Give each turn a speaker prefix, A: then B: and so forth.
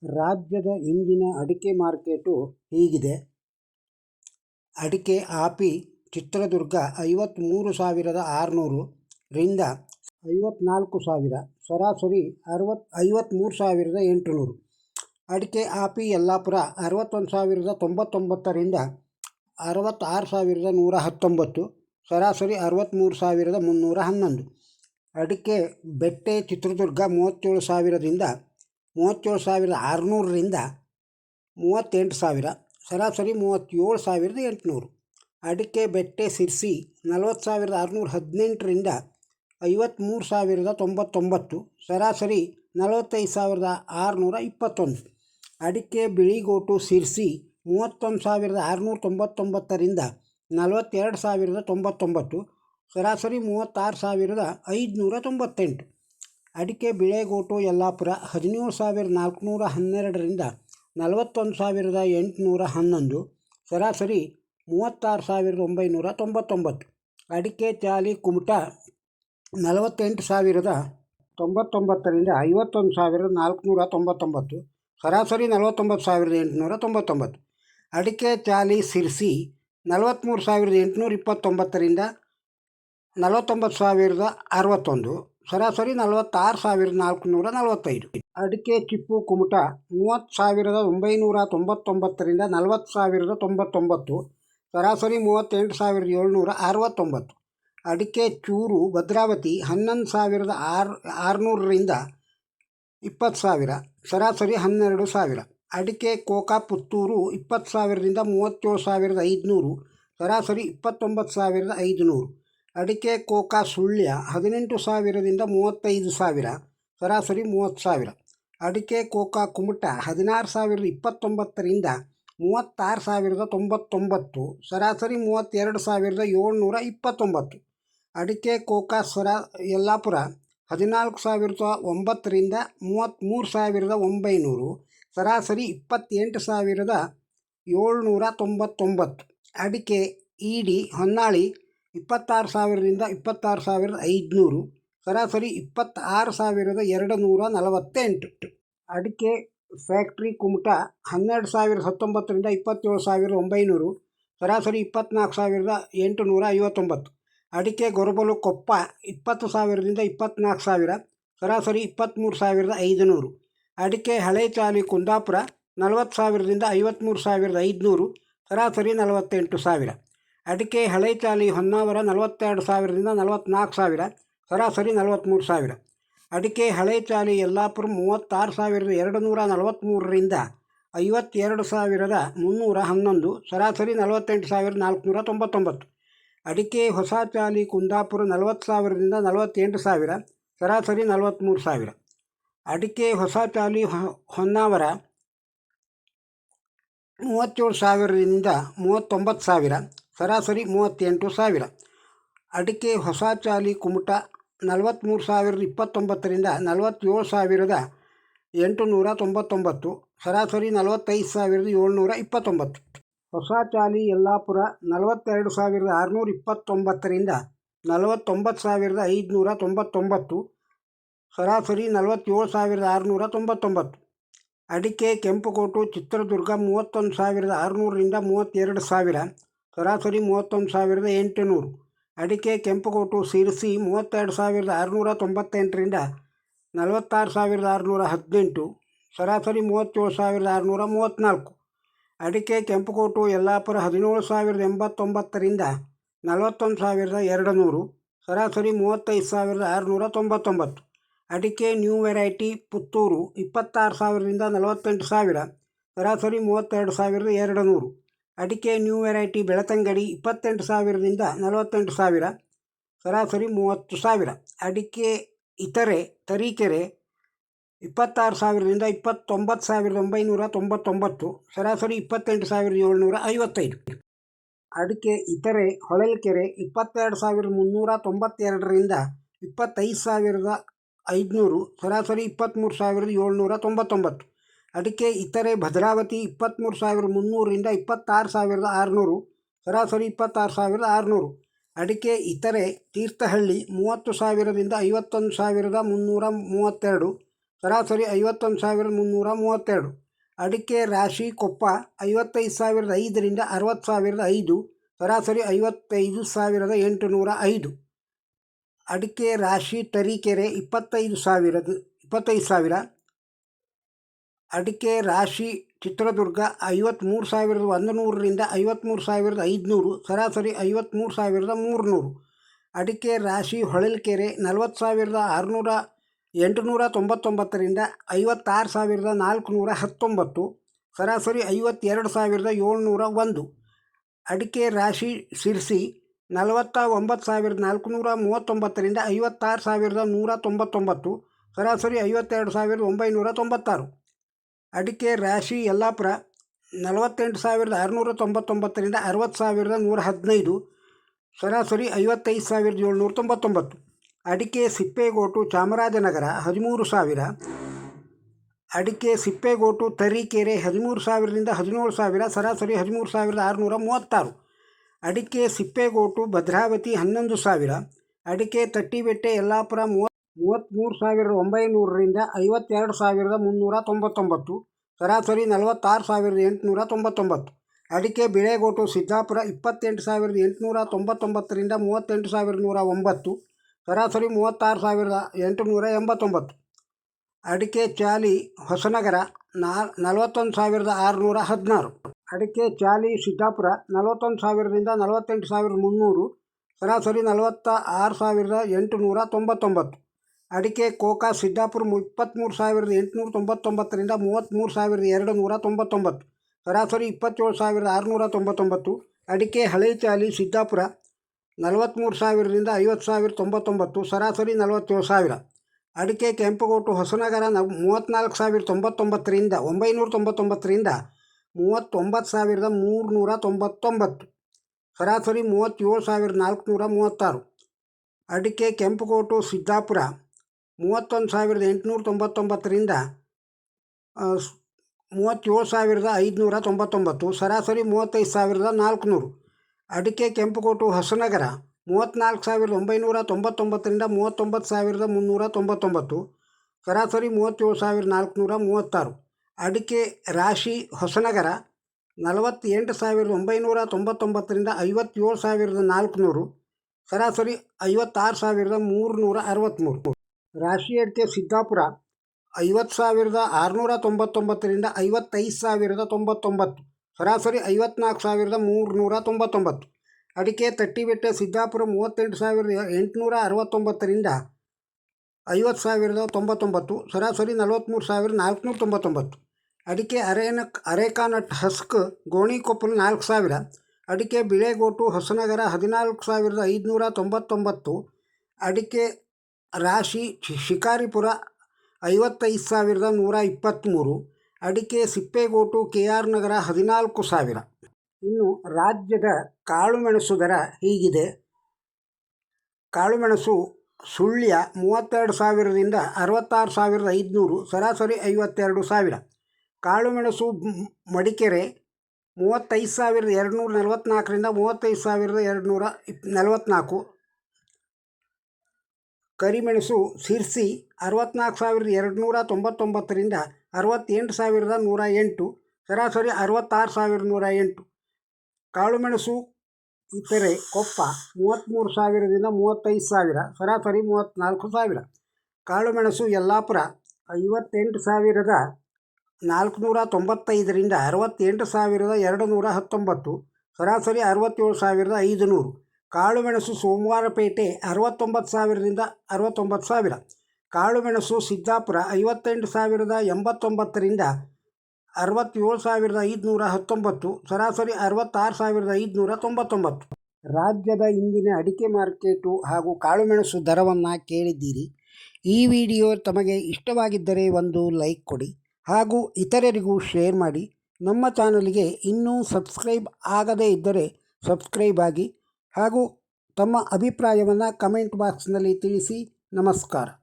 A: ರಾಜ್ಯದ ಇಂದಿನ ಅಡಿಕೆ ಮಾರ್ಕೆಟು ಹೀಗಿದೆ. ಅಡಿಕೆ ಆಪಿ ಚಿತ್ರದುರ್ಗ 53,600 ರಿಂದ 54,000, ಸರಾಸರಿ 53,800. ಅಡಿಕೆ ಆಪಿ ಯಲ್ಲಾಪುರ 61,099 ರಿಂದ 66,119, ಸರಾಸರಿ 63,311. ಅಡಿಕೆ ಬೆಟ್ಟೆ ಚಿತ್ರದುರ್ಗ 37,000 ರಿಂದ 37,600 ರಿಂದ 38,000, ಸರಾಸರಿ 37,800. ಅಡಿಕೆ ಬೆಟ್ಟೆ ಸಿರ್ಸಿ 40,618 ರಿಂದ 53,099, ಸರಾಸರಿ 45,621. ಅಡಿಕೆ ಬಿಳಿಗೋಟು ಸಿರ್ಸಿ 31,699 ರಿಂದ 42,099, ಸರಾಸರಿ 36,598. ಅಡಿಕೆ ಬಿಳೆಗೋಟು ಯಲ್ಲಾಪುರ 17,412 ರಿಂದ 41,811, ಸರಾಸರಿ 36,999. ಅಡಿಕೆ ಚಾಲಿ ಕುಮಟ 48,099 ರಿಂದ 51,499, ಸರಾಸರಿ 49,899. ಅಡಿಕೆ ಚಾಲಿ ಸಿರ್ಸಿ 43,829 ರಿಂದ 49,061, ಸರಾಸರಿ 46,445. ಅಡಿಕೆ ಚಿಪ್ಪು ಕುಮಟ 30,999 ರಿಂದ 40,099, ಸರಾಸರಿ 38,769. ಅಡಿಕೆ ಚೂರು ಭದ್ರಾವತಿ 11,600 ರಿಂದ 20,000, ಸರಾಸರಿ 12,000. ಅಡಿಕೆ ಕೋಕ ಪುತ್ತೂರು 20,000 ರಿಂದ 37,500, ಸರಾಸರಿ 29,500. ಅಡಿಕೆ ಕೋಕ ಸುಳ್ಯ 18,000 ರಿಂದ 35,000, ಸರಾಸರಿ 30,000. ಅಡಿಕೆ ಕೋಕ ಕುಮಟ 16,029 ರಿಂದ 36,099, ಸರಾಸರಿ 32,729. ಅಡಿಕೆ ಕೋಕ ಯಲ್ಲಾಪುರ 14,009 ರಿಂದ 33,900, ಸರಾಸರಿ 28,799. ಅಡಿಕೆ ಈಡಿ ಹೊನ್ನಾಳಿ 26,000 ರಿಂದ 26,500, ಸರಾಸರಿ 26,248. ಅಡಿಕೆ ಫ್ಯಾಕ್ಟ್ರಿ ಕುಮಟ 12,019 ರಿಂದ 27,900, ಸರಾಸರಿ 24,859. ಅಡಿಕೆ ಗೊರಬಲು ಕೊಪ್ಪ 20,000 ರಿಂದ 24,000, ಸರಾಸರಿ 23,500. ಅಡಿಕೆ ಹಳೆ ಚಾಲಿ ಕುಂದಾಪುರ 40,000 ರಿಂದ 53,500, ಸರಾಸರಿ 48,000. ಅಡಿಕೆ ಹಳೆ ಚಾಲಿ ಹೊನ್ನಾವರ 42,000 ರಿಂದ 44,000, ಸರಾಸರಿ 43,000. ಅಡಿಕೆ ಹಳೆ ಚಾಲಿ ಯಲ್ಲಾಪುರ 36,243 ರಿಂದ 52,311, ಸರಾಸರಿ 48,499. ಅಡಿಕೆ ಹೊಸ ಚಾಲಿ ಕುಂದಾಪುರ 40,000 ರಿಂದ 48,000, ಸರಾಸರಿ 43,000. ಅಡಿಕೆ ಹೊಸ ಚಾಲಿ ಹೊನ್ನಾವರ 37,000 ರಿಂದ 39,000, ಸರಾಸರಿ 38,000. ಅಡಿಕೆ ಹೊಸ ಚಾಲಿ ಕುಮಟ 43,029 ರಿಂದ 47,899, ಸರಾಸರಿ 45,729. ಹೊಸ ಚಾಲಿ ಯಲ್ಲಾಪುರ 42,629 ರಿಂದ 49,599, ಸರಾಸರಿ 47,699. ಅಡಿಕೆ ಕೆಂಪುಗೋಟು ಚಿತ್ರದುರ್ಗ 31,600 ರಿಂದ 32,000, ಸರಾಸರಿ 31,800. ಅಡಿಕೆ ಕೆಂಪುಗೋಟು ಸಿರ್ಸಿ 32,698 ರಿಂದ 46,618, ಸರಾಸರಿ 37,634. ಅಡಿಕೆ ಕೆಂಪುಗೋಟು ಯಲ್ಲಾಪುರ 17,089 ರಿಂದ 41,200, ಸರಾಸರಿ 35,699. ಅಡಿಕೆ ನ್ಯೂ ವೆರೈಟಿ ಪುತ್ತೂರು 26,000 ರಿಂದ 48,000, ಸರಾಸರಿ 32,200. ಅಡಿಕೆ ನ್ಯೂ ವೆರೈಟಿ ಬೆಳತಂಗಡಿ 28,000 ರಿಂದ 48,000, ಸರಾಸರಿ 30,000. ಅಡಿಕೆ ಇತರೆ ತರೀಕೆರೆ 26,000 ರಿಂದ 29,999, ಸರಾಸರಿ 28,755. ಅಡಿಕೆ ಇತರೆ ಹೊಳಲ್ಕೆರೆ 22,392 ರಿಂದ 25,500, ಸರಾಸರಿ 23,799. ಅಡಿಕೆ ಇತರೆ ಭದ್ರಾವತಿ 23,300 ರಿಂದ 26,600, ಸರಾಸರಿ 26,600. ಅಡಿಕೆ ಇತರೆ ತೀರ್ಥಹಳ್ಳಿ 30,000 ರಿಂದ 51,332, ಸರಾಸರಿ 51,332. ಅಡಿಕೆ ರಾಶಿ ಕೊಪ್ಪ 55,005ರಿಂದ 60,005, ಸರಾಸರಿ 55,805. ಅಡಿಕೆ ರಾಶಿ ತರೀಕೆರೆ 25,000. ಅಡಿಕೆ ರಾಶಿ ಚಿತ್ರದುರ್ಗ 53,100ರಿಂದ 53,500, ಸರಾಸರಿ 53,300. ಅಡಿಕೆ ರಾಶಿ ಹೊಳಲ್ಕೆರೆ 40,899ರಿಂದ 56,419, ಸರಾಸರಿ 52,701. ಅಡಿಕೆ ರಾಶಿ ಸಿರ್ಸಿ 49,439ರಿಂದ 56,199, ಸರಾಸರಿ 52,996. ಅಡಿಕೆ ರಾಶಿ ಯಲ್ಲಾಪುರ 48,699ರಿಂದ 60,115, ಸರಾಸರಿ 55,799. ಅಡಿಕೆ ಸಿಪ್ಪೆಗೋಟು ಚಾಮರಾಜನಗರ 13,000. ಅಡಿಕೆ ಸಿಪ್ಪೆಗೋಟು ತರೀಕೆರೆ 13,000ರಿಂದ 17,000, ಸರಾಸರಿ 13,636. ಅಡಿಕೆ ಸಿಪ್ಪೆಗೋಟು ಭದ್ರಾವತಿ 11,000. ಅಡಿಕೆ ತಟ್ಟಿಬೆಟ್ಟೆ ಯಲ್ಲಾಪುರ 33,900ರಿಂದ 52,399, ಸರಾಸರಿ 46,899. ಅಡಿಕೆ ಬಿಳೆಗೋಟು ಸಿದ್ದಾಪುರ 28,899ರಿಂದ 38,109, ಸರಾಸರಿ 36,889. ಅಡಿಕೆ ಚಾಲಿ ಹೊಸನಗರ 41,616. ಅಡಿಕೆ ಚಾಲಿ ಸಿದ್ದಾಪುರ 41,000ರಿಂದ 48,300, ಸರಾಸರಿ 46,899. ಅಡಿಕೆ ಕೋಕಾ ಸಿದ್ದಾಪುರ 23,899ರಿಂದ 33,299, ಸರಾಸರಿ 27,699. ಅಡಿಕೆ ಹಳೆ ಚಾಲಿ ಸಿದ್ದಾಪುರ 43,000ರಿಂದ 50,099, ಸರಾಸರಿ 47,000. ಅಡಿಕೆ ಕೆಂಪುಗೋಟು ಹೊಸನಗರ 34,099ರಿಂದ 39,399, ಸರಾಸರಿ 37,436. ಅಡಿಕೆ ಕೆಂಪುಗೋಟು ಸಿದ್ದಾಪುರ 31,899ರಿಂದ 37,599, ಸರಾಸರಿ 35,400. ಅಡಿಕೆ ಕೆಂಪುಗೋಟು ಹೊಸನಗರ 34,999ರಿಂದ 39,399, ಸರಾಸರಿ 37,436. ಅಡಿಕೆ ರಾಶಿ ಹೊಸನಗರ 48,999ರಿಂದ 57,400, ಸರಾಸರಿ 56,363. ರಾಶಿ ಅಡಿಕೆ ಸಿದ್ದಾಪುರ 50,699ರಿಂದ 55,099, ಸರಾಸರಿ 54,399. ಅಡಿಕೆ ತಟ್ಟಿಬೆಟ್ಟೆ ಸಿದ್ದಾಪುರ 38,869ರಿಂದ 50,099, ಸರಾಸರಿ 43,499. ಅಡಿಕೆ ಅರೇಕಾನಟ್ ಹಸ್ಕ್ ಗೋಣಿಕೊಪ್ಪಲು 4,000. ಅಡಿಕೆ ಬಿಳೆಗೋಟು ಹೊಸನಗರ 14,599. ಅಡಿಕೆ ರಾಶಿ ಶಿಕಾರಿಪುರ 55,123. ಅಡಿಕೆ ಸಿಪ್ಪೆಗೋಟು KR ನಗರ 14,000. ಇನ್ನು ರಾಜ್ಯದ ಕಾಳುಮೆಣಸು ದರ ಹೀಗಿದೆ. ಕಾಳುಮೆಣಸು ಸುಳ್ಯ 32,000ರಿಂದ 66,500, ಸರಾಸರಿ 52,000. ಕಾಳುಮೆಣಸು ಮಡಿಕೆರೆ 35,244ರಿಂದ 35,244. ಕರಿಮೆಣಸು ಸಿರ್ಸಿ 64,299ರಿಂದ 68,108, ಸರಾಸರಿ 66,108. ಕಾಳುಮೆಣಸು ಇತರೆ ಕೊಪ್ಪ 33,000ರಿಂದ 35,000, ಸರಾಸರಿ 34,000. ಕಾಳುಮೆಣಸು ಯಲ್ಲಾಪುರ 58,495ರಿಂದ 68,219, ಸರಾಸರಿ 67,500. ಕಾಳುಮೆಣಸು ಸೋಮವಾರಪೇಟೆ 69,000ರಿಂದ 69,000. ಕಾಳುಮೆಣಸು ಸಿದ್ದಾಪುರ 58,089ರಿಂದ 67,519, ಸರಾಸರಿ 66,599. ರಾಜ್ಯದ ಇಂದಿನ ಅಡಿಕೆ ಮಾರ್ಕೆಟು ಹಾಗೂ ಕಾಳುಮೆಣಸು ದರವನ್ನು ಕೇಳಿದ್ದೀರಿ. ಈ ವಿಡಿಯೋ ತಮಗೆ ಇಷ್ಟವಾಗಿದ್ದರೆ ಒಂದು ಲೈಕ್ ಕೊಡಿ ಹಾಗೂ ಇತರರಿಗೂ ಶೇರ್ ಮಾಡಿ. ನಮ್ಮ ಚಾನಲ್ಗೆ ಇನ್ನೂ ಸಬ್ಸ್ಕ್ರೈಬ್ ಆಗದೇ ಇದ್ದರೆ ಸಬ್ಸ್ಕ್ರೈಬ್ ಆಗಿ ಹಾಗೂ ತಮ್ಮ ಅಭಿಪ್ರಾಯವನ್ನು ಕಮೆಂಟ್ ಬಾಕ್ಸ್ನಲ್ಲಿ ತಿಳಿಸಿ. ನಮಸ್ಕಾರ.